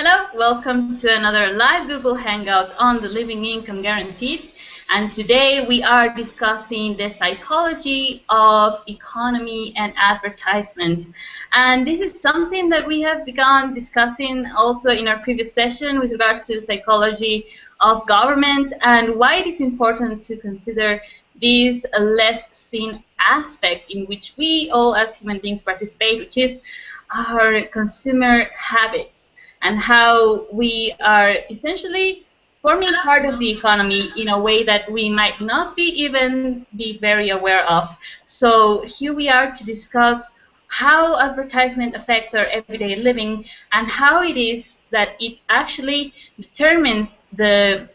Hello, welcome to another live Google Hangout on the Living Income Guaranteed. And today we are discussing the psychology of economy and advertisement. And this is something that we have begun discussing also in our previous session with regards to the psychology of government and why it is important to consider this less seen aspect in which we all as human beings participate, which is our consumer habits, and how we are essentially forming part of the economy in a way that we might not even be very aware of. So here we are to discuss how advertisement affects our everyday living and how it is that it actually determines the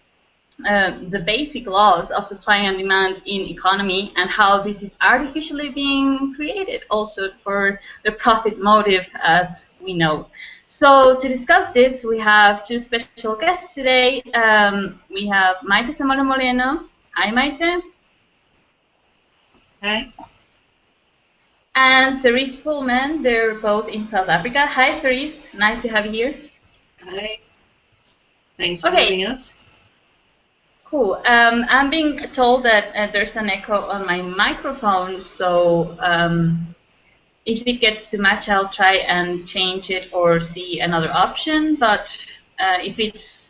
basic laws of supply and demand in economy, and how this is artificially being created also for the profit motive, as we know. So to discuss this, we have two special guests today. We have Maite Zamora Moreno. Hi, Maite. Hi. And Cerise Poolman. They're both in South Africa. Hi, Cerise. Nice to have you here. Hi. Thanks for having us. Cool. I'm being told that there's an echo on my microphone, so if it gets too much, I'll try and change it or see another option. But if it's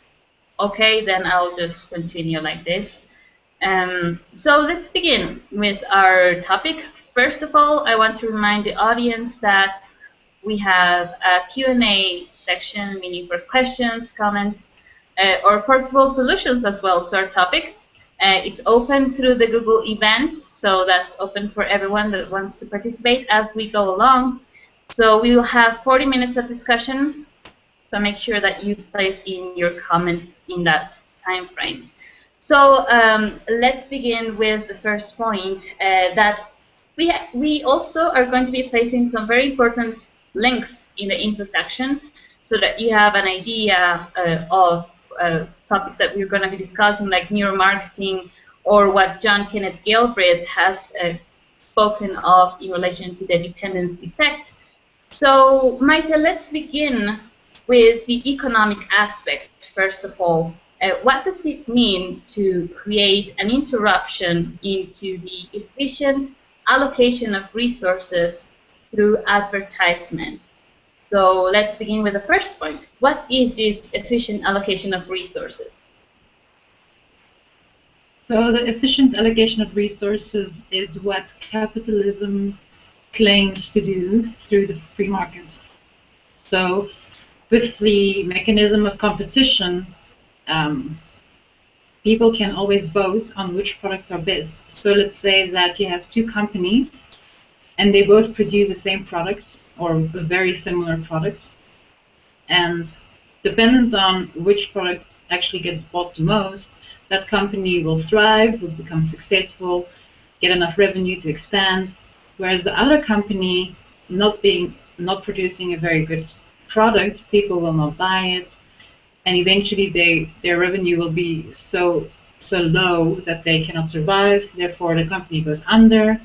okay, then I'll just continue like this. So let's begin with our topic. First of all, I want to remind the audience that we have a Q&A section, meaning for questions, comments, or possible solutions as well to our topic. It's open through the Google event, so that's open for everyone that wants to participate as we go along. So we will have 40 minutes of discussion, so make sure that you place in your comments in that time frame. So let's begin with the first point, that we also are going to be placing some very important links in the info section so that you have an idea of topics that we're going to be discussing, like neuromarketing, or what Kenneth Galbraith has spoken of in relation to the dependence effect. So, Maite, let's begin with the economic aspect, first of all. What does it mean to create an interruption into the efficient allocation of resources through advertisement? So let's begin with the first point. What is this efficient allocation of resources? So the efficient allocation of resources is what capitalism claims to do through the free market. So with the mechanism of competition, people can always vote on which products are best. So let's say that you have two companies and they both produce the same product or a very similar product, and dependent on which product actually gets bought the most, that company will thrive, will become successful, get enough revenue to expand, whereas the other company not producing a very good product, people will not buy it, and eventually their revenue will be so low that they cannot survive, therefore the company goes under.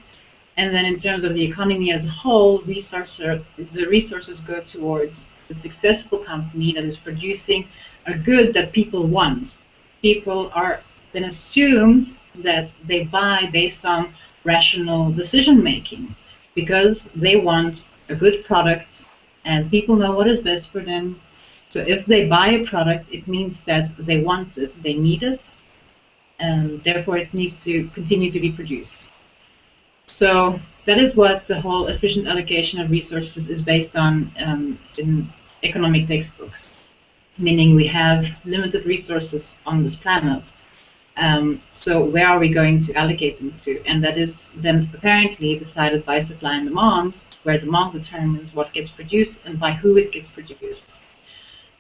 And then in terms of the economy as a whole, the resources go towards the successful company that is producing a good that people want. People are then assumed that they buy based on rational decision making because they want a good product and people know what is best for them. So if they buy a product, it means that they want it, they need it, and therefore it needs to continue to be produced. So that is what the whole efficient allocation of resources is based on in economic textbooks, meaning we have limited resources on this planet. So where are we going to allocate them to? And that is then apparently decided by supply and demand, where demand determines what gets produced and by who it gets produced.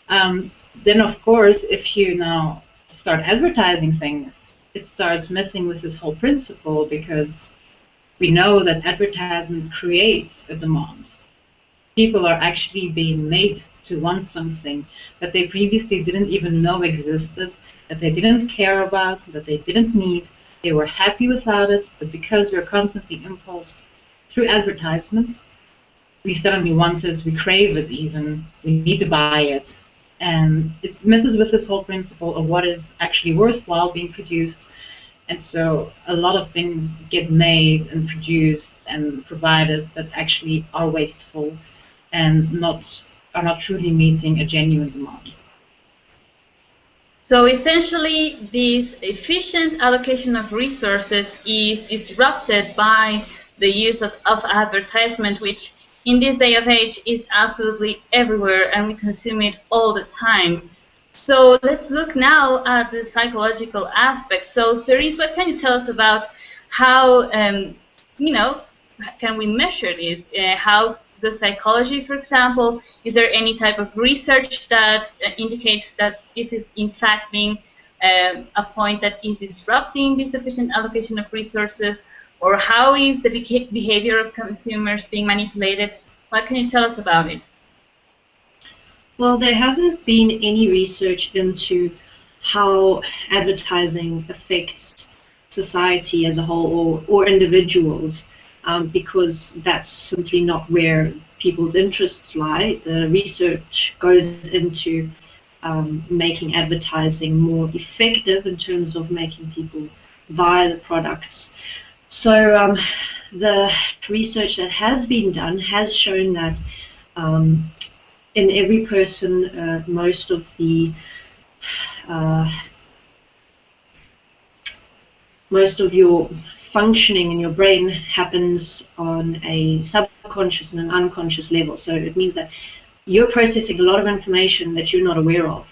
Then of course, if you now start advertising things, it starts messing with this whole principle, because we know that advertisement creates a demand. People are actually being made to want something that they previously didn't even know existed, that they didn't care about, that they didn't need. They were happy without it, but because we're constantly impulsed through advertisement, we suddenly want it, we crave it even, we need to buy it. And it messes with this whole principle of what is actually worthwhile being produced. And so a lot of things get made and produced and provided that actually are wasteful and are not truly meeting a genuine demand. So essentially, this efficient allocation of resources is disrupted by the use of advertisement, which in this day of age is absolutely everywhere, and we consume it all the time. So let's look now at the psychological aspects. So Cerise, what can you tell us about how, can we measure this? How the psychology, for example, is there any type of research that indicates that this is in fact being a point that is disrupting the sufficient allocation of resources, or how is the behavior of consumers being manipulated? What can you tell us about it? Well, there hasn't been any research into how advertising affects society as a whole or individuals, because that's simply not where people's interests lie. The research goes into making advertising more effective in terms of making people buy the products. So the research that has been done has shown that in every person, most of your functioning in your brain happens on a subconscious and an unconscious level. So it means that you're processing a lot of information that you're not aware of,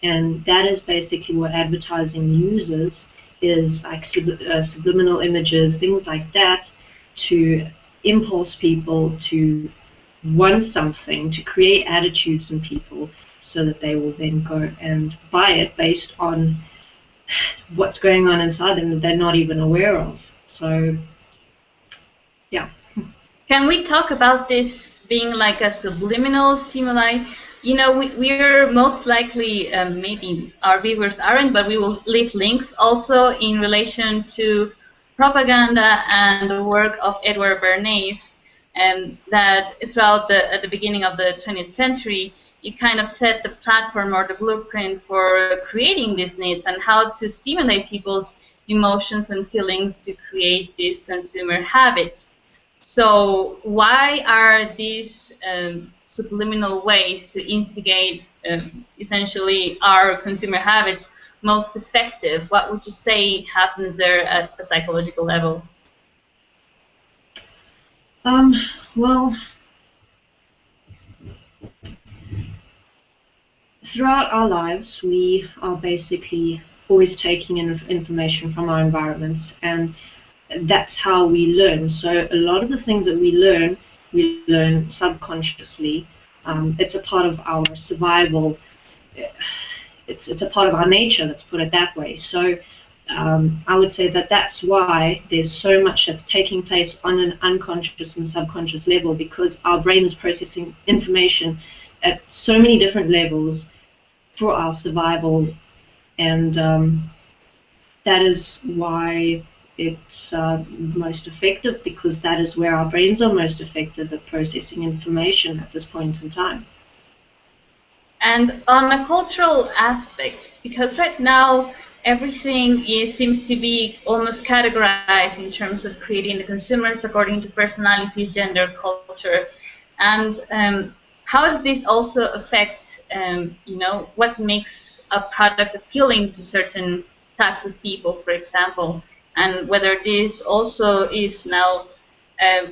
and that is basically what advertising uses, is like subliminal images, things like that, to impulse people to want something, to create attitudes in people so that they will then go and buy it based on what's going on inside them that they're not even aware of. So, yeah. Can we talk about this being like a subliminal stimuli? You know, we're most likely, maybe our viewers aren't, but we will leave links also in relation to propaganda and the work of Edward Bernays, and that throughout at the beginning of the 20th century, it kind of set the platform or the blueprint for creating these needs and how to stimulate people's emotions and feelings to create these consumer habits. So why are these subliminal ways to instigate essentially our consumer habits most effective? What would you say happens there at a psychological level? Well, throughout our lives, we are basically always taking in information from our environments, and that's how we learn. So a lot of the things that we learn subconsciously. It's a part of our survival. It's a part of our nature, let's put it that way. So I would say that that's why there's so much that's taking place on an unconscious and subconscious level, because our brain is processing information at so many different levels for our survival, and that is why it's most effective, because that is where our brains are most effective at processing information at this point in time. And on a cultural aspect, because right now everything seems to be almost categorized in terms of creating the consumers according to personalities, gender, culture, and how does this also affect, what makes a product appealing to certain types of people, for example, and whether this also is now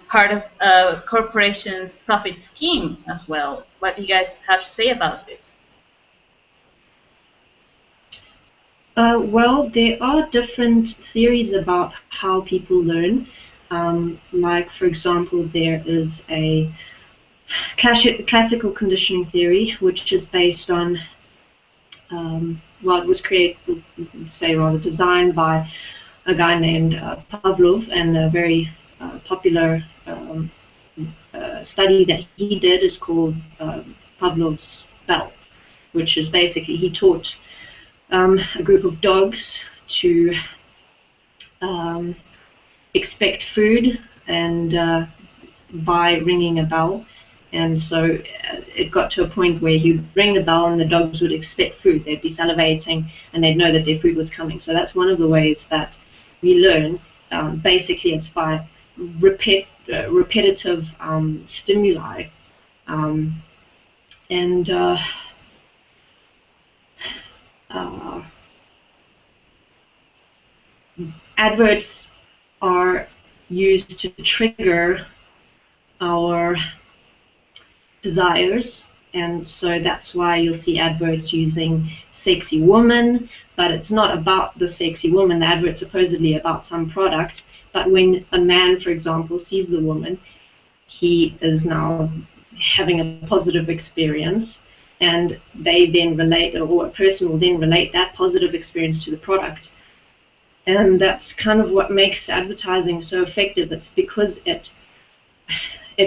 part of a corporation's profit scheme as well? What do you guys have to say about this? Well, there are different theories about how people learn. Like, for example, there is a classical conditioning theory, which is based on, it was designed by a guy named Pavlov, and a very popular study that he did is called Pavlov's bell, which is basically he taught a group of dogs to expect food and by ringing a bell, And so it got to a point where he'd ring the bell and the dogs would expect food. They'd be salivating and they'd know that their food was coming. So that's one of the ways that we learn. Basically, it's by repetitive stimuli. Adverts are used to trigger our desires, and so that's why you'll see adverts using sexy woman, but it's not about the sexy woman. The advert's supposedly about some product, but when a man, for example, sees the woman, he is now having a positive experience, and they then relate, or a person will then relate that positive experience to the product. And that's kind of what makes advertising so effective. It's because it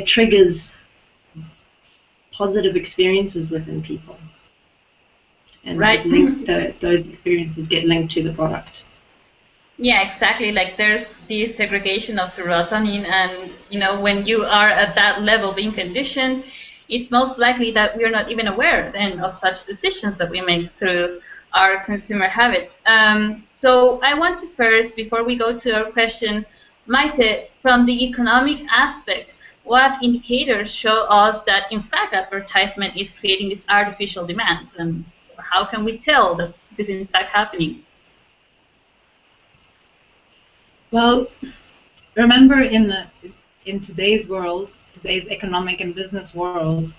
triggers positive experiences within people, and those experiences get linked to the product. Yeah, exactly. Like there's the segregation of serotonin, and when you are at that level being conditioned, it's most likely that we're not even aware then of such decisions that we make through our consumer habits. So I want to first, before we go to our question, Maite, from the economic aspect, what indicators show us that in fact advertisement is creating these artificial demands, and how can we tell that this is in fact happening? Well, remember in today's world, today's economic and business world,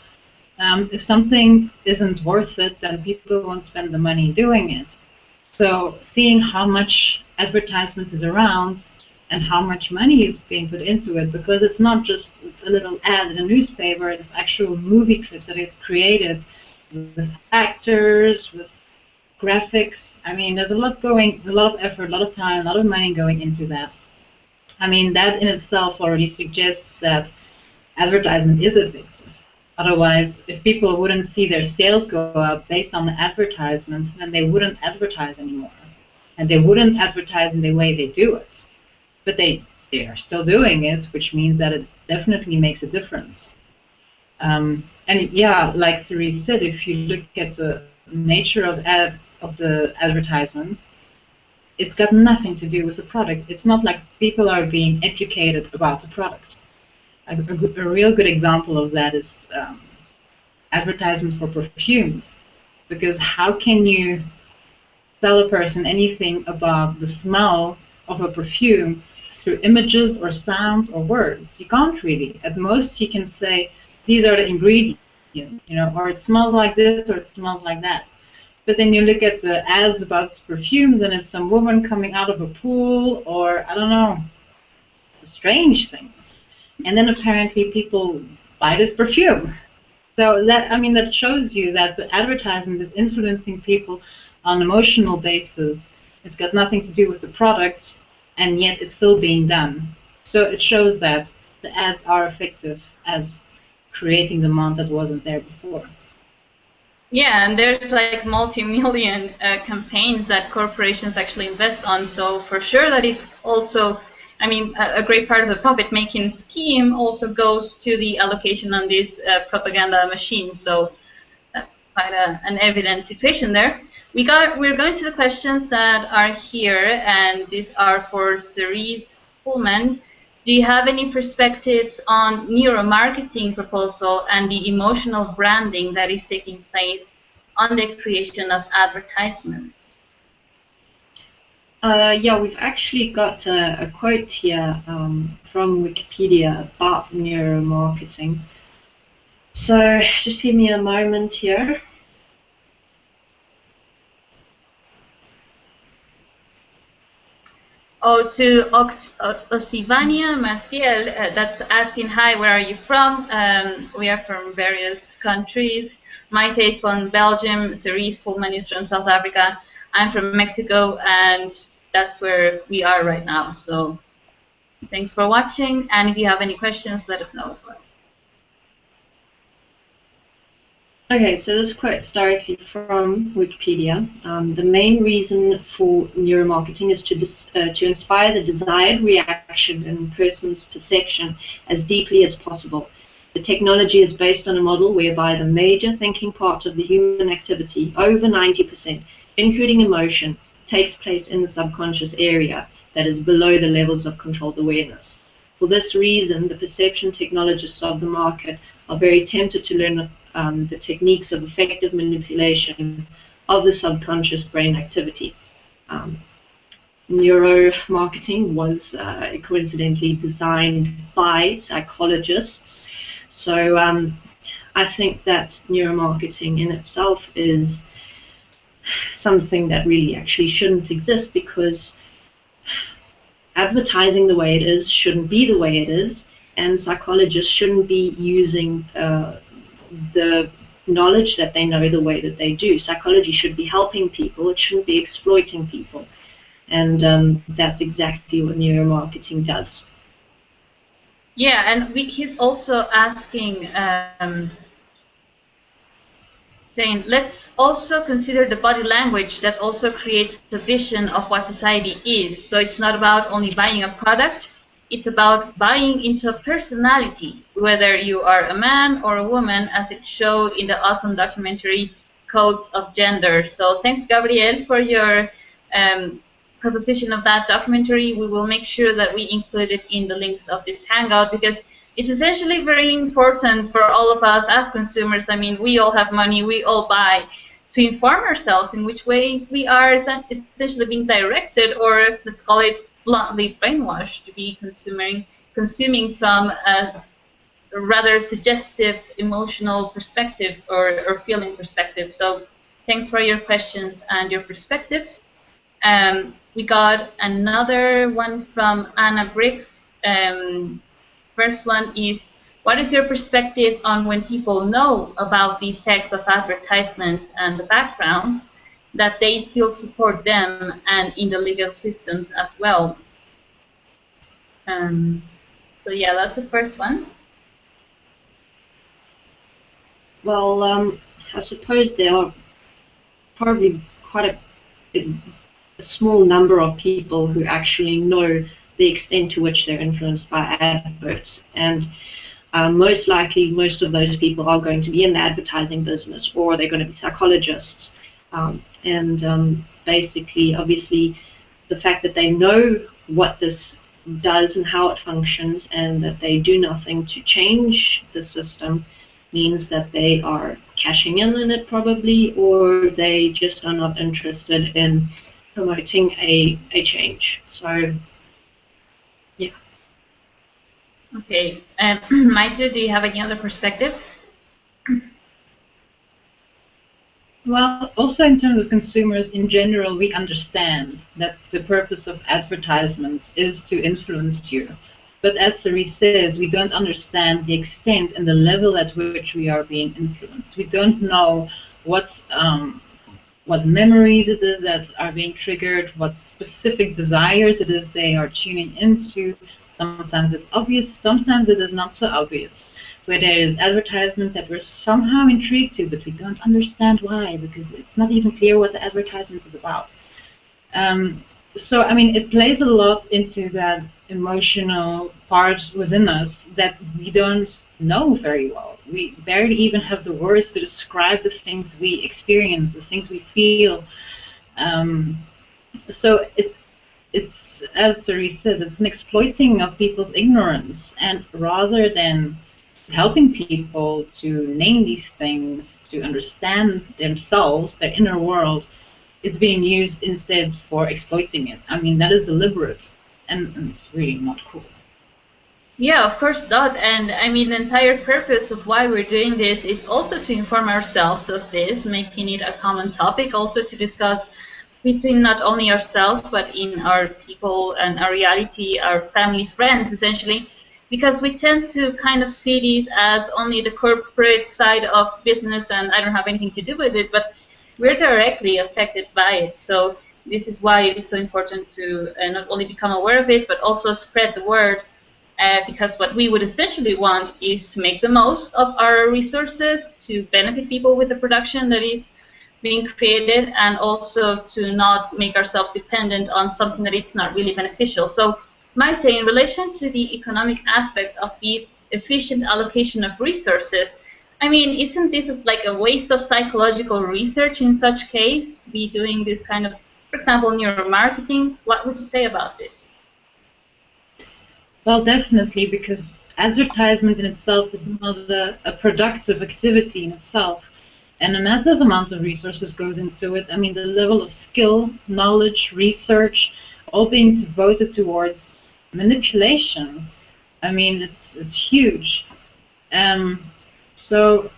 if something isn't worth it, then people won't spend the money doing it. So seeing how much advertisement is around and how much money is being put into it, because it's not just a little ad in a newspaper, it's actual movie clips that are created with actors, with graphics. I mean, there's a lot of effort, a lot of time, a lot of money going into that. I mean, that in itself already suggests that advertisement is effective. Otherwise, if people wouldn't see their sales go up based on the advertisements, then they wouldn't advertise anymore. And they wouldn't advertise in the way they do it. But they are still doing it, which means that it definitely makes a difference. And yeah, like Cerise said, if you look at the nature of the advertisement, it's got nothing to do with the product. It's not like people are being educated about the product. A real good example of that is advertisements for perfumes, because how can you tell a person anything about the smell of a perfume through images or sounds or words? You can't really. At most, you can say these are the ingredients, or it smells like this or it smells like that. But then you look at the ads about perfumes, and it's some woman coming out of a pool, or I don't know, strange things. And then apparently people buy this perfume. So that shows you that the advertisement is influencing people on an emotional basis. It's got nothing to do with the product, and yet it's still being done. So it shows that the ads are effective as creating demand that wasn't there before. Yeah, and there's like multi-million campaigns that corporations actually invest on. So for sure that is also, a great part of the profit-making scheme also goes to the allocation on these propaganda machines. So that's quite an evident situation there. We're going to the questions that are here, and these are for Cerise, Poolman. Do you have any perspectives on neuromarketing proposal and the emotional branding that is taking place on the creation of advertisements? Yeah, we've actually got a quote here from Wikipedia about neuromarketing. So just give me a moment here. Oh, to Osivania Maciel, that's asking, hi, where are you from? We are from various countries. Maite is from Belgium, Cerise Poolman is from South Africa. I'm from Mexico, and that's where we are right now. So thanks for watching, and if you have any questions, let us know as well. Okay, so this quote is directly from Wikipedia. The main reason for neuromarketing is to inspire the desired reaction in a person's perception as deeply as possible. The technology is based on a model whereby the major thinking part of the human activity, over 90%, including emotion, takes place in the subconscious area that is below the levels of controlled awareness. For this reason, the perception technologists of the market are very tempted to learn the techniques of effective manipulation of the subconscious brain activity. Neuromarketing was coincidentally designed by psychologists. So I think that neuromarketing in itself is something that really actually shouldn't exist, because advertising the way it is shouldn't be the way it is, and psychologists shouldn't be using the knowledge that they know the way that they do. Psychology should be helping people, it shouldn't be exploiting people. And that's exactly what neuromarketing does. Yeah, and he's also asking, saying, let's also consider the body language that also creates the vision of what society is. So it's not about only buying a product, it's about buying into a personality, whether you are a man or a woman, as it showed in the awesome documentary Codes of Gender. So thanks, Gabriel, for your proposition of that documentary. We will make sure that we include it in the links of this Hangout, because it's essentially very important for all of us as consumers. I mean, we all have money, we all buy, to inform ourselves in which ways we are essentially being directed, or let's call it bluntly brainwashed, to be consuming from a rather suggestive emotional perspective or feeling perspective. So thanks for your questions and your perspectives. We got another one from Anna Briggs. First one is, what is your perspective on when people know about the effects of advertisement and the background, that they still support them and in the legal systems as well? So yeah, that's the first one. Well, I suppose there are probably quite a small number of people who actually know the extent to which they're influenced by adverts, and most likely most of those people are going to be in the advertising business, or they're going to be psychologists, and basically, obviously, the fact that they know what this does and how it functions, and that they do nothing to change the system, means that they are cashing in it probably, or they just are not interested in promoting a change. So yeah. Okay, Maite, do you have any other perspective? Well, also in terms of consumers in general, we understand that the purpose of advertisements is to influence you. But as Cerise says, we don't understand the extent and the level at which we are being influenced. We don't know what memories it is that are being triggered, what specific desires it is they are tuning into. Sometimes it's obvious, sometimes it is not so obvious. Where there is advertisement that we're somehow intrigued to, but we don't understand why, because it's not even clear what the advertisement is about. So, I mean, it plays a lot into that emotional part within us that we don't know very well. We barely even have the words to describe the things we experience, the things we feel. So it's, as Cerise says, it's an exploiting of people's ignorance, and rather than helping people to name these things, to understand themselves, their inner world, it's being used instead for exploiting it. I mean, that is deliberate, and it's really not cool. Yeah, of course not. And I mean, the entire purpose of why we're doing this is also to inform ourselves of this, making it a common topic, also to discuss between not only ourselves, but in our people and our reality, our family, friends, essentially, because we tend to kind of see these as only the corporate side of business, and I don't have anything to do with it, but we're directly affected by it. So this is why it is so important to not only become aware of it, but also spread the word, because what we would essentially want is to make the most of our resources, to benefit people with the production that is being created, and also to not make ourselves dependent on something that it's not really beneficial. So Maite, in relation to the economic aspect of these efficient allocation of resources. I mean, isn't this like a waste of psychological research in such case to be doing this kind of, for example, neuromarketing? What would you say about this? Well, definitely, because advertisement in itself is not a productive activity in itself, and a massive amount of resources goes into it. I mean, the level of skill, knowledge, research, all being devoted towards manipulation. I mean, it's huge. So,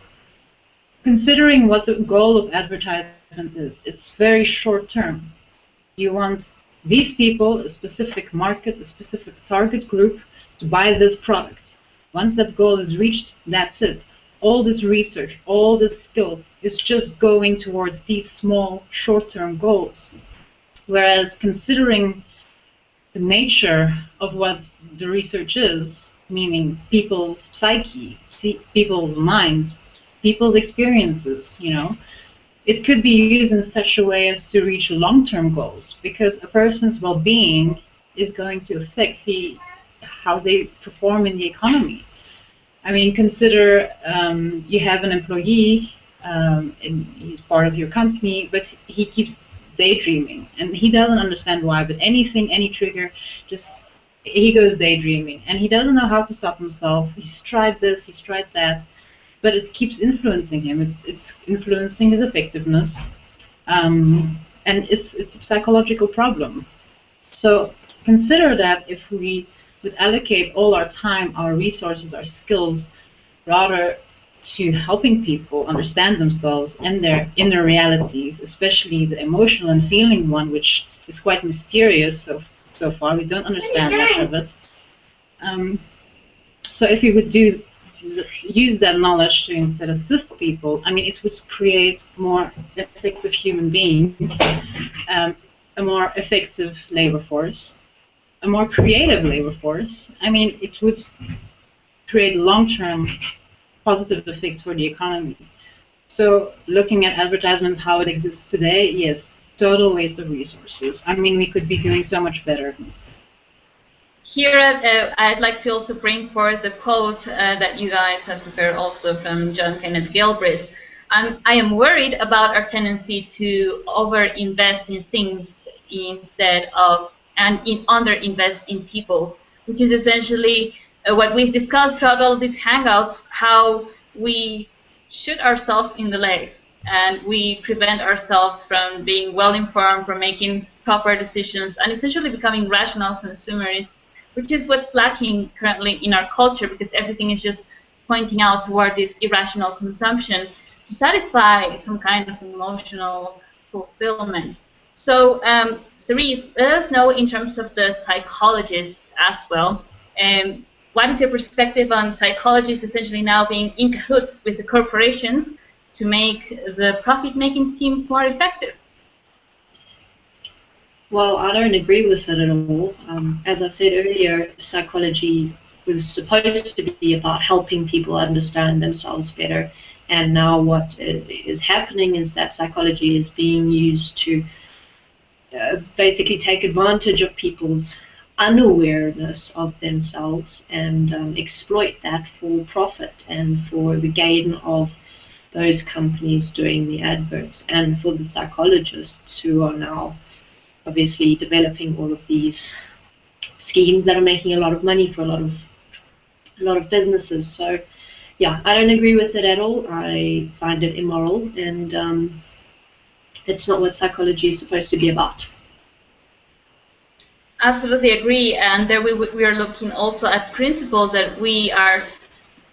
considering what the goal of advertisement is, it's very short term. You want these people, a specific market, a specific target group, to buy this product. Once that goal is reached, that's it. All this research, all this skill is just going towards these small, short-term goals. Whereas considering the nature of what the research is, meaning people's psyche, people's minds, people's experiences, you know, it could be used in such a way as to reach long-term goals, because a person's well-being is going to affect how they perform in the economy. I mean, consider you have an employee, and he's part of your company, but he keeps daydreaming, and he doesn't understand why, but any trigger, just he goes daydreaming, and he doesn't know how to stop himself. He's tried this, he's tried that, but it keeps influencing him. It's influencing his effectiveness, and it's a psychological problem. So consider that if we would allocate all our time, our resources, our skills, rather to helping people understand themselves and their inner realities, especially the emotional and feeling one, which is quite mysterious so far. We don't understand much of it. So if we would use that knowledge to instead assist people, I mean, it would create more effective human beings, a more effective labor force, a more creative labor force. I mean, it would create long-term positive effects for the economy. So looking at advertisements, how it exists today, yes, total waste of resources. I mean, we could be doing so much better. Here, I'd like to also bring forth the quote that you guys have prepared also from John Kenneth Galbraith. I am worried about our tendency to over-invest in things instead of, and under-invest in people, which is essentially what we've discussed throughout all these Hangouts, how we shoot ourselves in the leg and we prevent ourselves from being well-informed, from making proper decisions, and essentially becoming rational consumers, which is what's lacking currently in our culture, because everything is just pointing out toward this irrational consumption to satisfy some kind of emotional fulfillment. So, Cerise, let us know in terms of the psychologists as well. What is your perspective on psychologists essentially now being in cahoots with the corporations to make the profit-making schemes more effective? Well, I don't agree with it at all. As I said earlier, psychology was supposed to be about helping people understand themselves better, and now what is happening is that psychology is being used to basically take advantage of people's unawareness of themselves and exploit that for profit and for the gain of those companies doing the adverts, and for the psychologists who are now obviously developing all of these schemes that are making a lot of money for a lot of businesses. So yeah, I don't agree with it at all. I find it immoral, and it's not what psychology is supposed to be about. Absolutely agree, and there we are looking also at principles that we are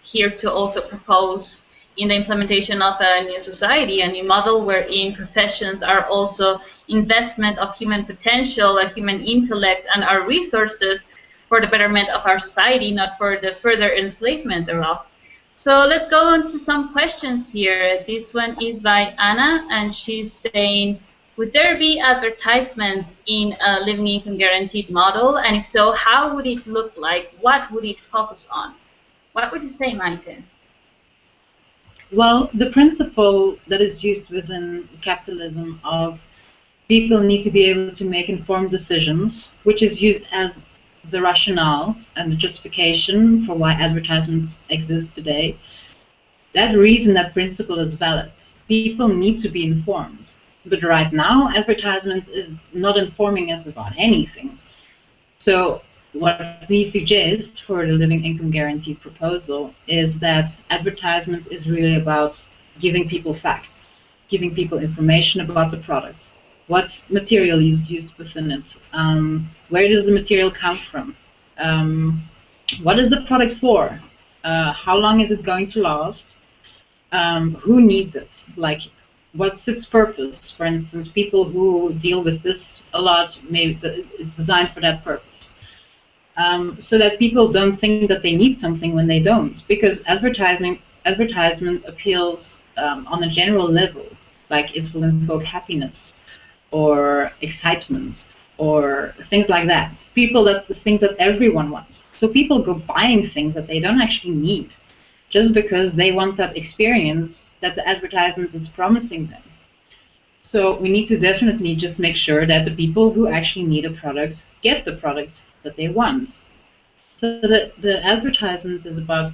here to also propose in the implementation of a new society, a new model wherein professions are also investment of human potential, a human intellect, and our resources for the betterment of our society, not for the further enslavement thereof. So let's go on to some questions here. This one is by Anna, and she's saying, would there be advertisements in a living income guaranteed model? And if so, how would it look like? What would it focus on? What would you say, Maite? Well, the principle that is used within capitalism of people need to be able to make informed decisions, which is used as the rationale and the justification for why advertisements exist today, that reason, that principle is valid. People need to be informed. But right now, advertisement is not informing us about anything. So what we suggest for the living income guarantee proposal is that advertisement is really about giving people facts, giving people information about the product. What material is used within it? Where does the material come from? What is the product for? How long is it going to last? Who needs it? Like, what's its purpose? For instance, people who deal with this a lot, maybe it's designed for that purpose. So that people don't think that they need something when they don't. Because advertisement appeals on a general level, like it will invoke happiness or excitement or things like that. The things that everyone wants. So people go buying things that they don't actually need, just because they want that experience that the advertisement is promising them. So we need to definitely just make sure that the people who actually need a product get the product that they want. So the advertisement is about,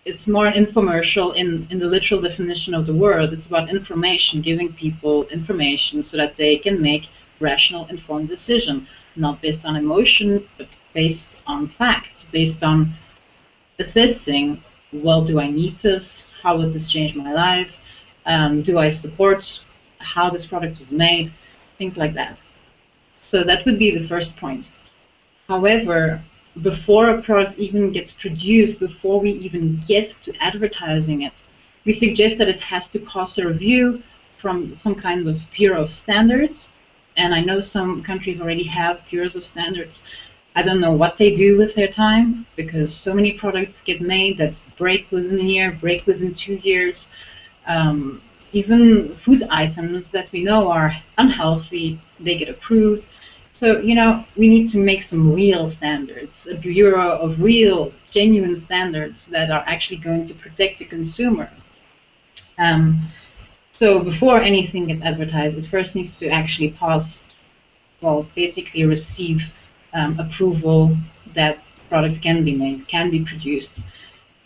it's more an infomercial in the literal definition of the word. It's about information, giving people information so that they can make rational, informed decision, not based on emotion, but based on facts, based on assessing, well, do I need this? How will this change my life? Do I support how this product was made? Things like that. So that would be the first point. However, before a product even gets produced, before we even get to advertising it, we suggest that it has to pass a review from some kind of Bureau of Standards. And I know some countries already have bureaus of standards. I don't know what they do with their time, because so many products get made that break within a year, break within 2 years. Even food items that we know are unhealthy, they get approved. So, you know, we need to make some real standards, a bureau of real, genuine standards that are actually going to protect the consumer. So before anything gets advertised, it first needs to actually pass, well, basically receive approval that product can be made, can be produced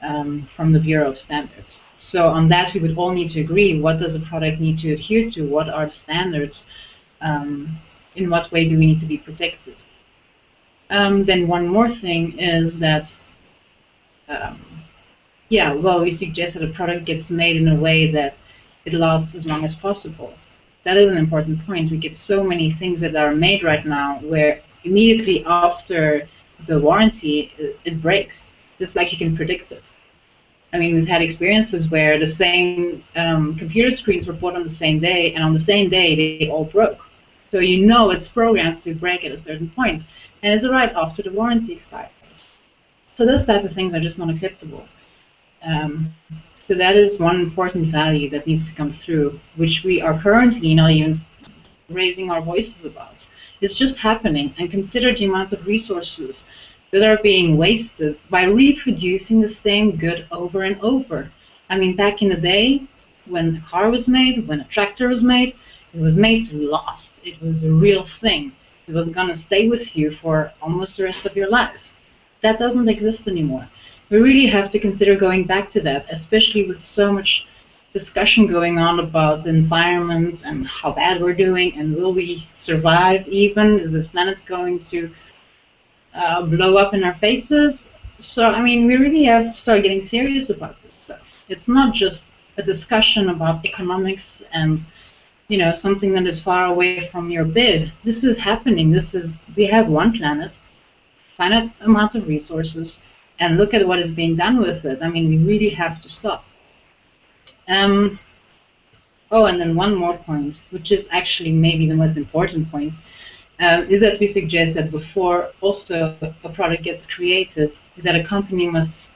from the Bureau of Standards. So on that, we would all need to agree, what does the product need to adhere to? What are the standards? In what way do we need to be protected? Then one more thing is that, we suggest that a product gets made in a way that it lasts as long as possible. That is an important point. We get so many things that are made right now where immediately after the warranty, it breaks. It's like you can predict it. I mean, we've had experiences where the same computer screens were bought on the same day, and on the same day they all broke. So you know it's programmed to break at a certain point, and it's right after the warranty expires. So those type of things are just not acceptable. So that is one important value that needs to come through, which we are currently not even raising our voices about. It's just happening, and consider the amount of resources that are being wasted by reproducing the same good over and over. I mean, back in the day, when a car was made, when a tractor was made, it was made to last. It was a real thing. It was going to stay with you for almost the rest of your life. That doesn't exist anymore. We really have to consider going back to that, especially with so much discussion going on about the environment and how bad we're doing, and will we survive even? Is this planet going to blow up in our faces? So, I mean, we really have to start getting serious about this stuff. It's not just a discussion about economics and, you know, something that is far away from your bid. This is happening. We have one planet, finite amount of resources, and look at what is being done with it. I mean, we really have to stop. And then one more point, which is actually maybe the most important point, is that we suggest that before also a product gets created, is that a company must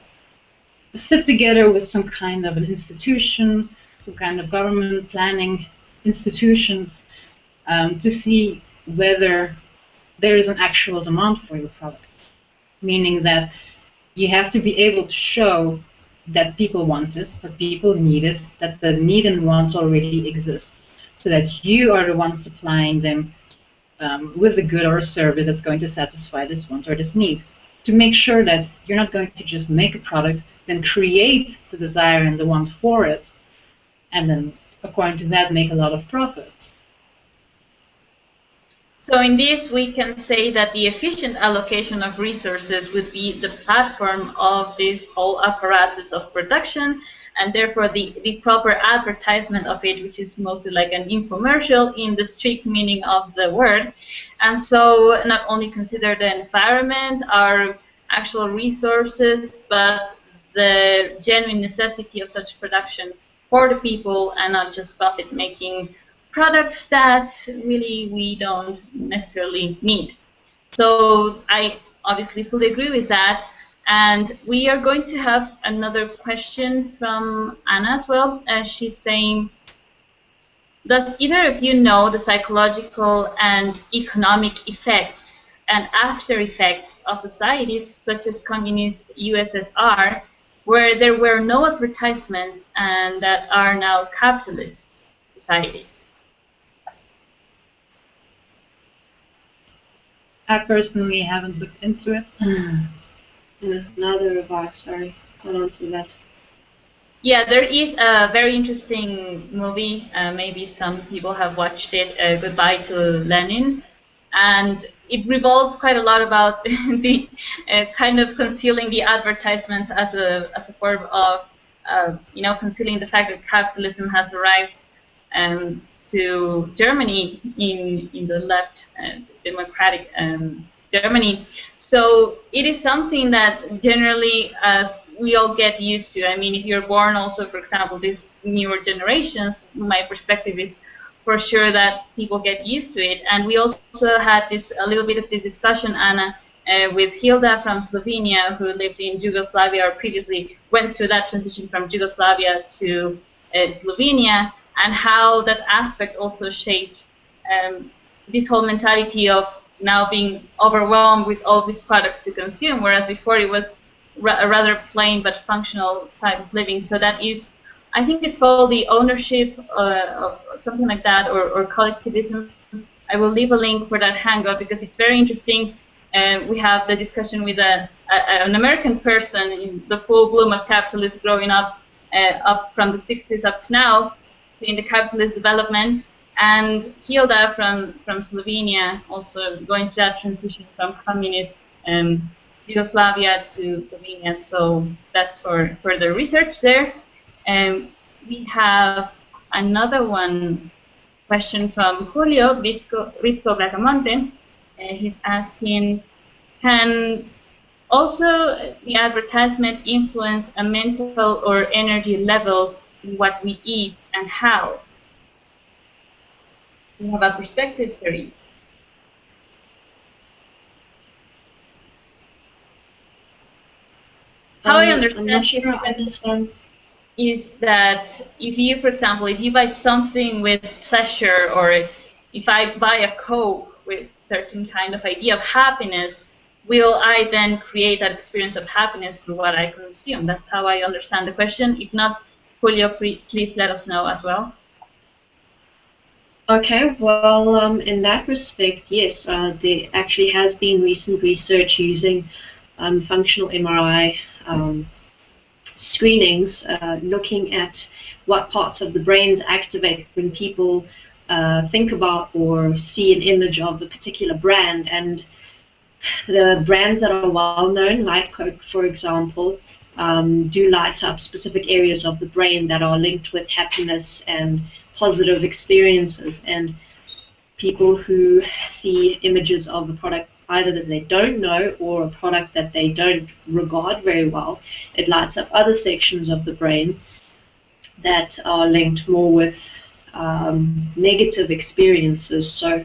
sit together with some kind of an institution, some kind of government planning institution, to see whether there is an actual demand for your product. Meaning that you have to be able to show that people want it, that people need it, that the need and want already exists, so that you are the one supplying them with a good or a service that's going to satisfy this want or this need. To make sure that you're not going to just make a product, then create the desire and the want for it, and then according to that make a lot of profit. So in this, we can say that the efficient allocation of resources would be the platform of this whole apparatus of production, and therefore the proper advertisement of it, which is mostly like an infomercial in the strict meaning of the word. And so not only consider the environment, our actual resources, but the genuine necessity of such production for the people, and not just profit-making products that really we don't necessarily need. So I obviously fully agree with that. And we are going to have another question from Anna as well. She's saying, does either of you know the psychological and economic effects and after effects of societies such as communist USSR, where there were no advertisements and that are now capitalist societies? I personally haven't looked into it. Neither have I, sorry. Can't answer that. Yeah, there is a very interesting movie, maybe some people have watched it, Goodbye to Lenin, and it revolves quite a lot about the kind of concealing the advertisements as a form of, concealing the fact that capitalism has arrived to Germany in the left democratic Germany. So it is something that generally we all get used to. I mean, if you're born also, for example, these newer generations, my perspective is for sure that people get used to it. And we also had a little bit of this discussion, Anna, with Hilda from Slovenia, who lived in Yugoslavia, or previously went through that transition from Yugoslavia to Slovenia, and how that aspect also shaped this whole mentality of now being overwhelmed with all these products to consume, whereas before it was a rather plain but functional type of living. So that is, I think it's called the ownership of something like that, or collectivism. I will leave a link for that Hangout because it's very interesting. We have the discussion with an American person in the full bloom of capitalism, growing up from the 60s up to now, in the capitalist development, and Hilda from Slovenia also going through that transition from communist Yugoslavia to Slovenia. So that's for further research there. We have another question from Julio Risco Bracamonte. He's asking, can also the advertisement influence a mental or energy level in what we eat, and how? You have a perspective, Cerise. How I understand is that if you, for example, if you buy something with pleasure, or if I buy a Coke with certain kind of idea of happiness, will I then create that experience of happiness through what I consume? That's how I understand the question. If not, Julio, please let us know as well. Okay, well, in that respect, yes, there actually has been recent research using functional MRI screenings, looking at what parts of the brains activate when people think about or see an image of a particular brand. And the brands that are well known, like Coke, for example, do light up specific areas of the brain that are linked with happiness and positive experiences. And people who see images of a product either that they don't know or a product that they don't regard very well, it lights up other sections of the brain that are linked more with negative experiences. So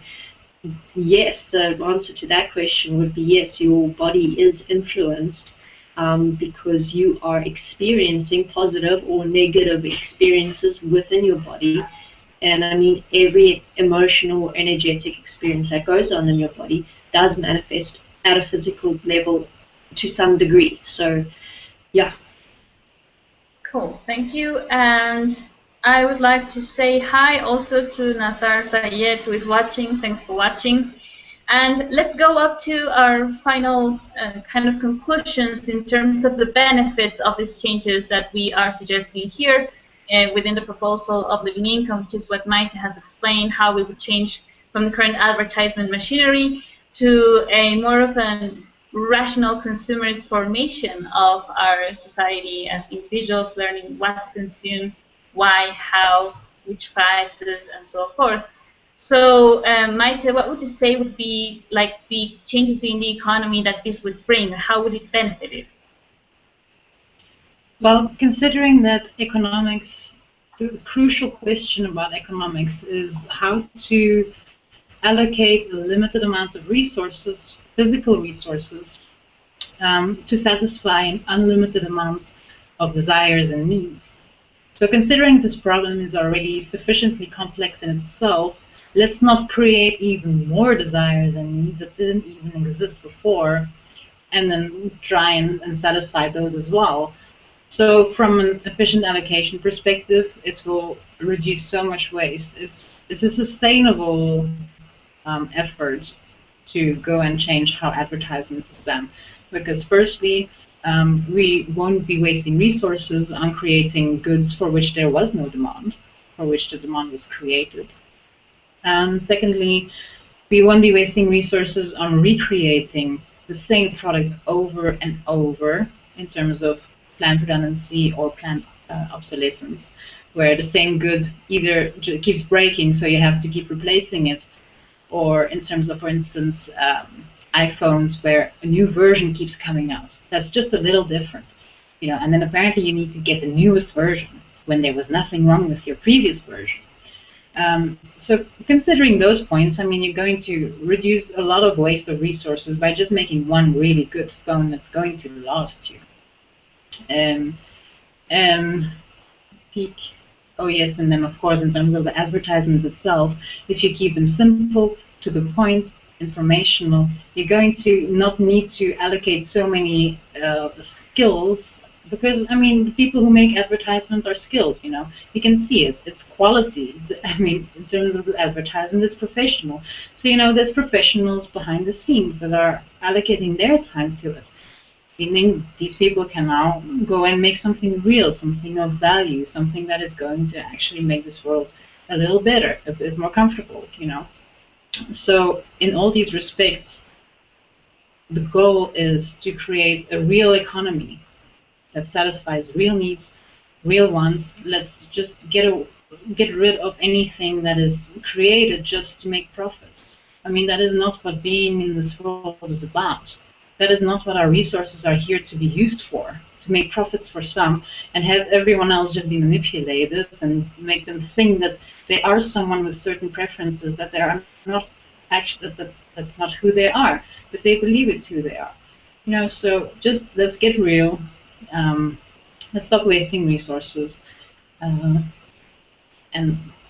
yes, the answer to that question would be yes, your body is influenced because you are experiencing positive or negative experiences within your body. And I mean, every emotional or energetic experience that goes on in your body does manifest at a physical level to some degree. So, yeah. Cool, thank you. And I would like to say hi also to Nazar Sayed, who is watching. Thanks for watching. And let's go up to our final kind of conclusions in terms of the benefits of these changes that we are suggesting here within the proposal of living income, which is what Maite has explained, how we would change from the current advertisement machinery to a more of an rational consumerist formation of our society as individuals, learning what to consume, why, how, which prices, and so forth. So, Maite, what would you say would be like the changes in the economy that this would bring? How would it benefit it? Well, considering that economics, the crucial question about economics is how to allocate a limited amount of resources, physical resources, to satisfy an unlimited amounts of desires and needs. So considering this problem is already sufficiently complex in itself, let's not create even more desires and needs that didn't even exist before, and then try and satisfy those as well. So from an efficient allocation perspective, it will reduce so much waste. It's a sustainable effort to go and change how advertisements is done. Because firstly, we won't be wasting resources on creating goods for which there was no demand, for which the demand was created. And secondly, we won't be wasting resources on recreating the same product over and over in terms of planned redundancy or planned obsolescence, where the same good either keeps breaking, so you have to keep replacing it, or in terms of, for instance, iPhones, where a new version keeps coming out. That's just a little different, you know. And then apparently you need to get the newest version when there was nothing wrong with your previous version. So considering those points, I mean, you're going to reduce a lot of waste of resources by just making one really good phone that's going to last you. Peak. Oh yes, and then of course in terms of the advertisements itself, if you keep them simple, to the point, informational, you're going to not need to allocate so many skills, because I mean the people who make advertisements are skilled, you know. You can see it, it's quality. I mean, in terms of the advertisement, it's professional. So you know, there's professionals behind the scenes that are allocating their time to it. Meaning these people can now go and make something real, something of value, something that is going to actually make this world a little better, a bit more comfortable, you know. So in all these respects, the goal is to create a real economy that satisfies real needs, real wants. Let's just get rid of anything that is created just to make profits. I mean, that is not what being in this world is about. That is not what our resources are here to be used for, to make profits for some and have everyone else just be manipulated and make them think that they are someone with certain preferences that they are not actually, that's not who they are, but they believe it's who they are. You know, so just let's get real, let's stop wasting resources, and,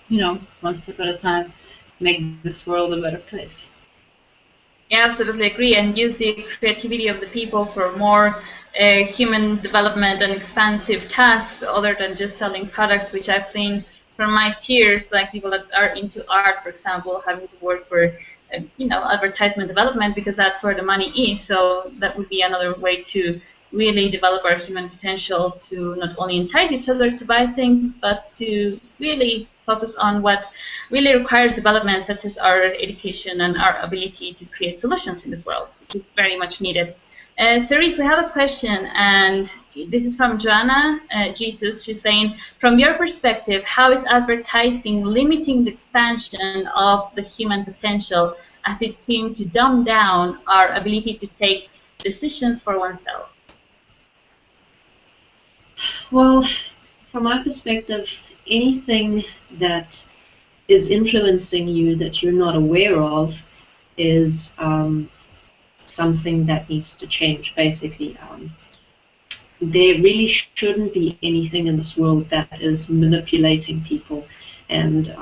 you know, one step at a time, make this world a better place. Yeah, absolutely agree, and use the creativity of the people for more human development and expansive tasks other than just selling products, which I've seen from my peers, like people that are into art, for example, having to work for you know, advertisement development because that's where the money is. So that would be another way to really develop our human potential to not only entice each other to buy things, but to really focus on what really requires development, such as our education and our ability to create solutions in this world, which is very much needed. Cerise, we have a question, and this is from Joanna Jesus. She's saying, from your perspective, how is advertising limiting the expansion of the human potential, as it seems to dumb down our ability to take decisions for oneself? Well, from my perspective, anything that is influencing you that you're not aware of is something that needs to change, basically. There really shouldn't be anything in this world that is manipulating people and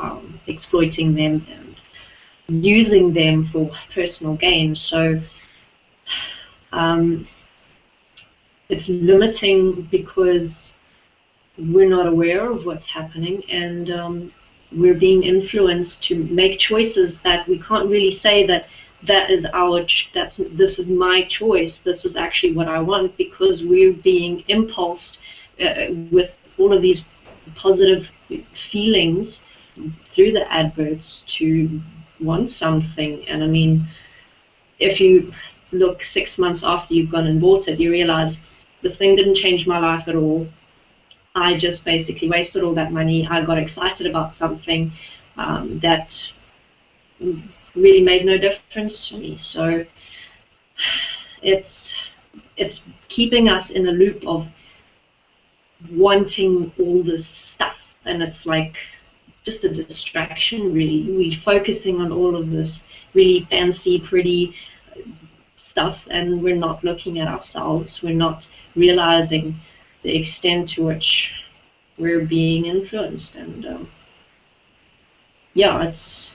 exploiting them and using them for personal gain. So it's limiting because we're not aware of what's happening, and we're being influenced to make choices that we can't really say that that is this is my choice. This is actually what I want, because we're being impulsed with all of these positive feelings through the adverts to want something. And I mean, if you look 6 months after you've gone and bought it, you realize this thing didn't change my life at all. I just basically wasted all that money. I got excited about something that really made no difference to me. So it's keeping us in a loop of wanting all this stuff, and it's like just a distraction, really. We're focusing on all of this really fancy, pretty stuff, and we're not looking at ourselves. We're not realizing the extent to which we're being influenced. And yeah, it's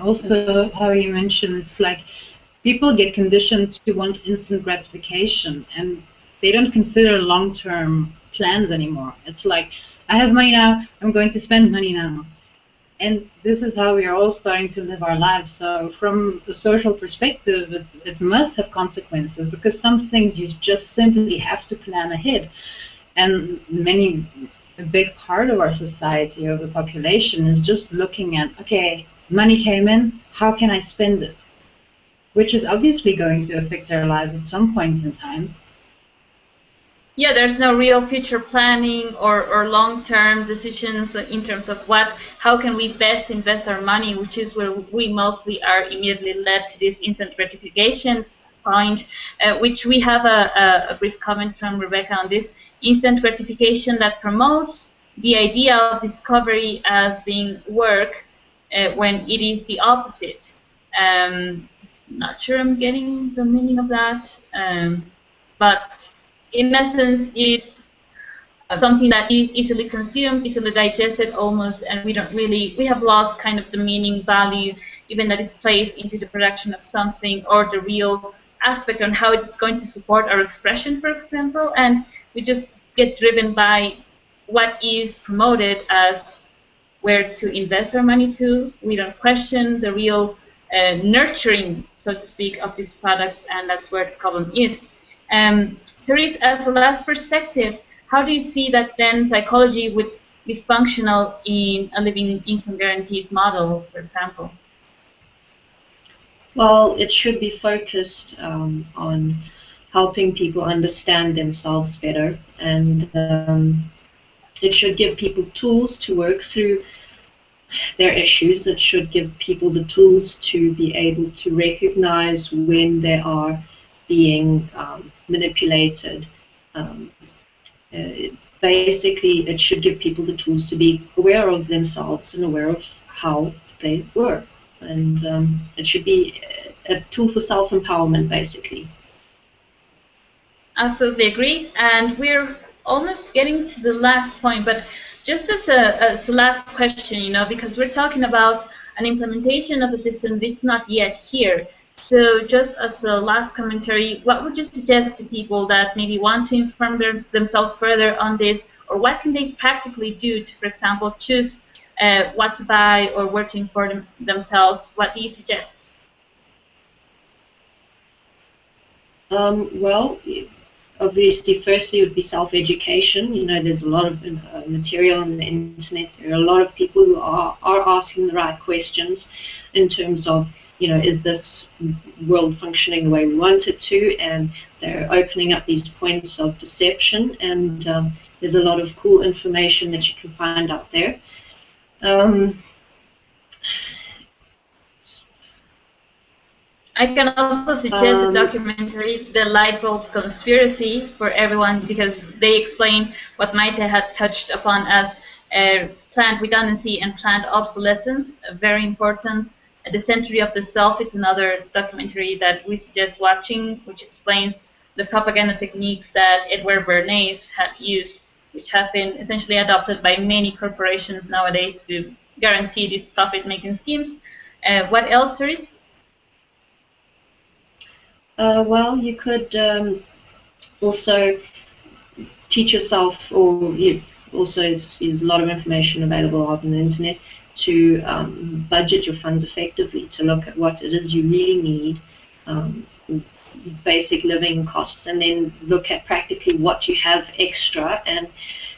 also how you mentioned, it's like people get conditioned to want instant gratification, and they don't consider long-term plans anymore. It's like, I have money now, I'm going to spend money now. And this is how we are all starting to live our lives. So from a social perspective, it must have consequences, because some things you just simply have to plan ahead. And a big part of our society, of the population, is just looking at, okay, money came in, how can I spend it? Which is obviously going to affect our lives at some point in time. Yeah, there's no real future planning or long-term decisions in terms of how can we best invest our money, which is where we mostly are immediately led to this instant gratification point, which we have a brief comment from Rebecca on this. Instant gratification that promotes the idea of discovery as being work when it is the opposite. Not sure I'm getting the meaning of that, but in essence, is something that is easily consumed, easily digested almost, and we have lost kind of the meaning, value, even that is placed into the production of something, or the real aspect on how it's going to support our expression, for example, and we just get driven by what is promoted as where to invest our money to. We don't question the real nurturing, so to speak, of these products, and that's where the problem is. Cerise, as a last perspective, how do you see that then psychology would be functional in a living income guaranteed model, for example? Well, it should be focused on helping people understand themselves better, and it should give people tools to work through their issues. It should give people the tools to be able to recognize when they are being manipulated. Basically, it should give people the tools to be aware of themselves and aware of how they work. And it should be a tool for self-empowerment, basically. Absolutely agree. And we're almost getting to the last point, but just as a last question, because we're talking about an implementation of the system that's not yet here. So just as a last commentary, what would you suggest to people that maybe want to inform themselves further on this, or what can they practically do to, for example, choose what to buy or where to inform themselves? What do you suggest? Well, obviously, firstly, it would be self-education. There's a lot of material on the internet. There are a lot of people who are asking the right questions in terms of, is this world functioning the way we want it to? And they're opening up these points of deception, and there's a lot of cool information that you can find out there. I can also suggest a documentary, The Lightbulb Conspiracy, for everyone, because they explain what Maite had touched upon as planned redundancy and planned obsolescence, very important. The Century of the Self is another documentary that we suggest watching, which explains the propaganda techniques that Edward Bernays had used, which have been essentially adopted by many corporations nowadays to guarantee these profit-making schemes. What else, Cerise? Well, you could also teach yourself, or also is a lot of information available out on the internet to budget your funds effectively, to look at what it is you really need, basic living costs, and then look at practically what you have extra and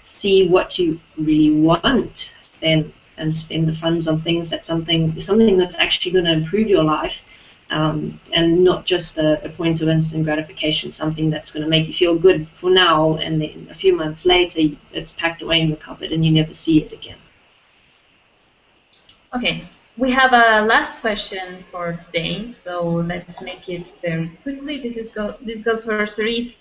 see what you really want then, and spend the funds on things that something that's actually going to improve your life, and not just a point of instant gratification, something that's going to make you feel good for now, and then a few months later it's packed away in your cupboard and you never see it again. Okay, we have a last question for today, so let's make it very quickly. This goes for Cerise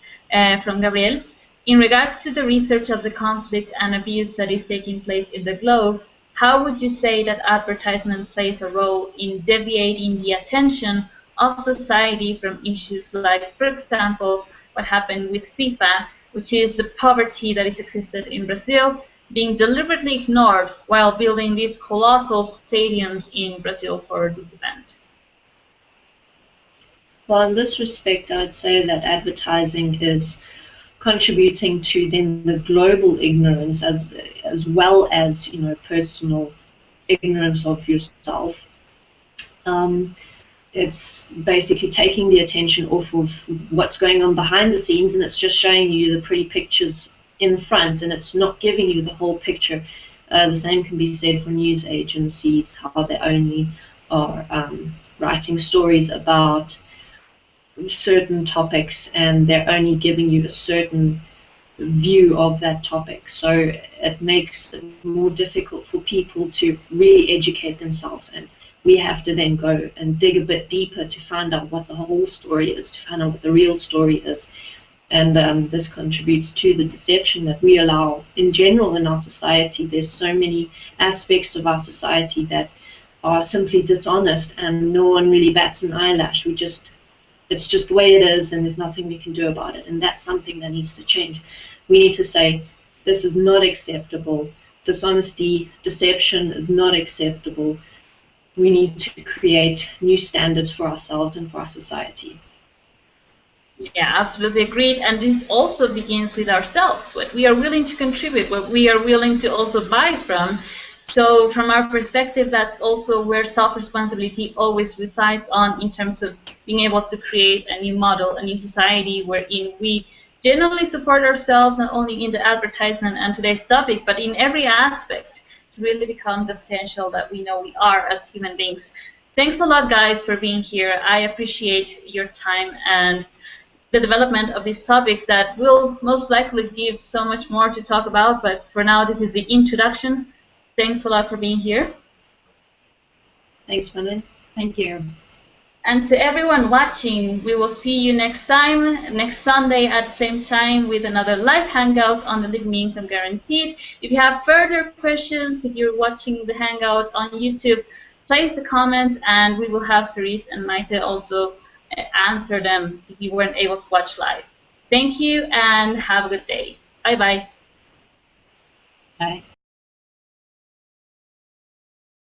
from Gabriel. In regards to the research of the conflict and abuse that is taking place in the globe, how would you say that advertisement plays a role in deviating the attention of society from issues like, for example, what happened with FIFA, which is the poverty that is existed in Brazil, being deliberately ignored while building these colossal stadiums in Brazil for this event? Well, in this respect, I'd say that advertising is contributing to then the global ignorance as well as, you know, personal ignorance of yourself. It's basically taking the attention off of what's going on behind the scenes, and it's just showing you the pretty pictures in front, and it's not giving you the whole picture. The same can be said for news agencies, how they only are writing stories about certain topics, and they're only giving you a certain view of that topic. So it makes it more difficult for people to really educate themselves, and we have to then go and dig a bit deeper to find out what the whole story is, to find out what the real story is. And this contributes to the deception that we allow in general in our society. There's so many aspects of our society that are simply dishonest, and no one really bats an eyelash. It's just the way it is, and there's nothing we can do about it. And that's something that needs to change. We need to say, this is not acceptable. Dishonesty, deception is not acceptable. We need to create new standards for ourselves and for our society. Yeah, absolutely agreed. And this also begins with ourselves, what we are willing to contribute, what we are willing to also buy from. So from our perspective, that's also where self-responsibility always resides on, in terms of being able to create a new model, a new society wherein we generally support ourselves, not only in the advertisement and today's topic, but in every aspect, to really become the potential that we know we are as human beings. Thanks a lot, guys, for being here. I appreciate your time and the development of these topics that will most likely give so much more to talk about, but for now this is the introduction. Thanks a lot for being here. Thanks, Marlen. Thank you. And to everyone watching, we will see you next time, next Sunday at the same time, with another live hangout on the Living Income Guaranteed. If you have further questions, if you're watching the hangout on YouTube, place a comment and we will have Cerise and Maite also answer them if you weren't able to watch live. Thank you and have a good day. Bye-bye. Bye.